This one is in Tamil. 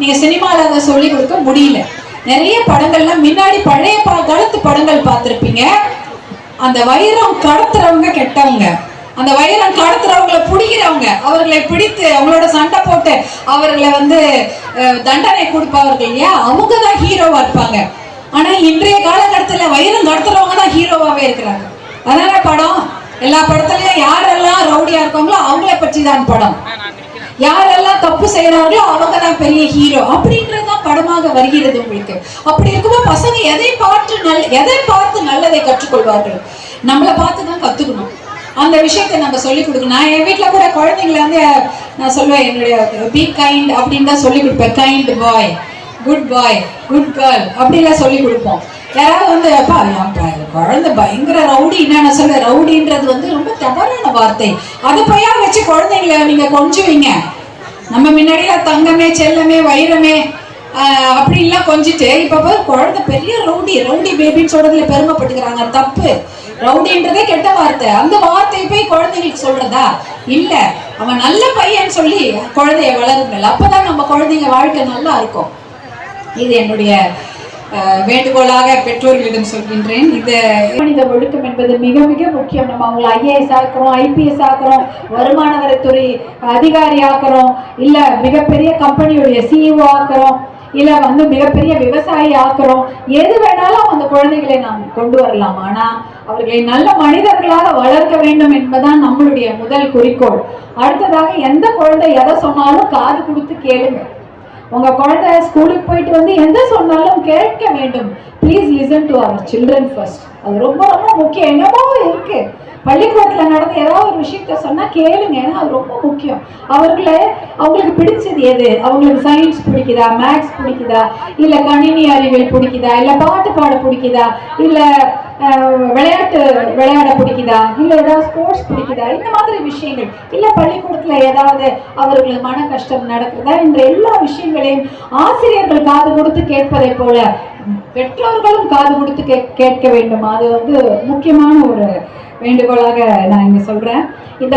நீங்க சினிமால அதை சொல்லி கொடுக்க முடியல. நிறைய படங்கள்லாம் முன்னாடி பழைய காலத்து படங்கள் பார்த்திருப்பீங்க. அந்த வைரம் கடத்துறவங்க கெட்டவங்க, அந்த வைரம் கடத்துறவங்களை பிடிக்கிறவங்க, அவர்களை பிடித்து அவங்களோட சண்டை போட்டு அவர்களை தண்டனை கொடுப்பவர்கள் இல்லையா, அவங்க தான் ஹீரோவா இருப்பாங்க. ஆனா இன்றைய காலகட்டத்தில் வைரம் கடத்துறவங்க தான் ஹீரோவாவே இருக்கிறாங்க. அதனால படம் எல்லா படத்துலயும் யாரெல்லாம் ரவுடியா இருக்காங்களோ அவங்கள பற்றி தான் படம், யாரெல்லாம் தப்பு செய்யறாங்களோ அவங்க தான் பெரிய ஹீரோ அப்படின்றதுதான் படமாக வருகிறது உங்களுக்கு. அப்படி இருக்கும்போது பசங்க எதை பார்த்து நல்லதை கற்றுக்கொள்வார்கள்? நம்மளை பார்த்து தான் கத்துக்கணும். அந்த விஷயத்தை நம்ம சொல்லிக் கொடுக்கணும். நான் என் வீட்டில் கூட குழந்தைங்களை நான் சொல்லுவேன், என்னுடைய பி கைண்ட் அப்படின்னு தான் சொல்லிக் கொடுப்பேன். கைண்ட் பாய், குட் பாய், குட் கேர்ள் அப்படிலாம் சொல்லி கொடுப்போம். யாராவது அப்பா குழந்தை பயங்கர ரவுடி, என்ன சொல்ல, ரவுடின்றது ரொம்ப தவறான வார்த்தை. அதை பையா வச்சு குழந்தைங்களை நீங்க கொஞ்சுவீங்க. நம்ம முன்னாடியெல்லாம் தங்கமே செல்லமே வைரமே அப்படின்லாம் கொஞ்சிட்டு இப்ப குழந்தை பெரிய ரவுடி, ரவுடி பேபின்னு சொல்றதுல பெருமைப்பட்டுக்கிறாங்க. தப்பு. ரவுடின்றதே கெட்ட வார்த்தை. அந்த வார்த்தையை போய் குழந்தைங்களுக்கு சொல்றதா இல்ல. அவன் நல்ல பையன் சொல்லி குழந்தைய வளருங்கள். அப்பதான் நம்ம குழந்தைங்க வாழ்க்கை நல்லா இருக்கும். இது என்னுடைய வேண்டுகோளாக பெற்றோர்களிடம் சொல்கின்றேன். இந்த மனித ஒழுக்கம் என்பது மிக மிக முக்கியம். நம்ம அவங்களை IAS ஆக்குறோம், IPS ஆக்குறோம், வருமான வரித்துறை அதிகாரி ஆக்குறோம், இல்ல மிகப்பெரிய கம்பெனியுடைய CEO ஆக்குறோம், இல்ல மிகப்பெரிய விவசாயி ஆக்குறோம். எது வேணாலும் அந்த குழந்தைகளை நாம் கொண்டு வரலாம். ஆனா அவர்களை நல்ல மனிதர்களாக வளர்க்க வேண்டும் என்பதுதான் நம்மளுடைய முதல் குறிக்கோள். அடுத்ததாக எந்த குழந்தை எதை சொன்னாலும் காது கொடுத்து கேளுங்க. உங்க குழந்தை ஸ்கூலுக்கு போயிட்டு எந்த சொன்னாலும் கேட்க வேண்டும். Please listen to our children first. அது ரொம்ப ரொம்ப முக்கியம். என்னமோ இருக்கு, பள்ளிக்கூடத்தில் நடந்த ஏதாவது ஒரு விஷயத்த சொன்னா கேளுங்க. ஏன்னா அது ரொம்ப முக்கியம். அவங்களுக்கு பிடிச்சது எது? அவங்களுக்கு சயின்ஸ் பிடிக்குதா, மேக்ஸ் பிடிக்குதா, இல்ல கணினி அறிவியல் பிடிக்குதா, இல்ல பாட்டு பாட பிடிக்குதா, இல்ல விளையாட்டு விளையாட பிடிக்குதா, இல்ல ஏதாவது ஸ்போர்ட்ஸ் பிடிக்குதா, இந்த மாதிரி விஷயங்கள், இல்ல பள்ளிக்கூடத்துல ஏதாவது அவர்களுக்கு மன கஷ்டம் நடக்குதா என்ற எல்லா விஷயங்களையும் ஆசிரியர்கள் காது கொடுத்து கேட்பதை போல பெற்றோர்களும் காது கொடுத்து கேட்க வேண்டும். அது முக்கியமான ஒரு வேண்டுகோளாக நான் இங்க சொல்றேன். இந்த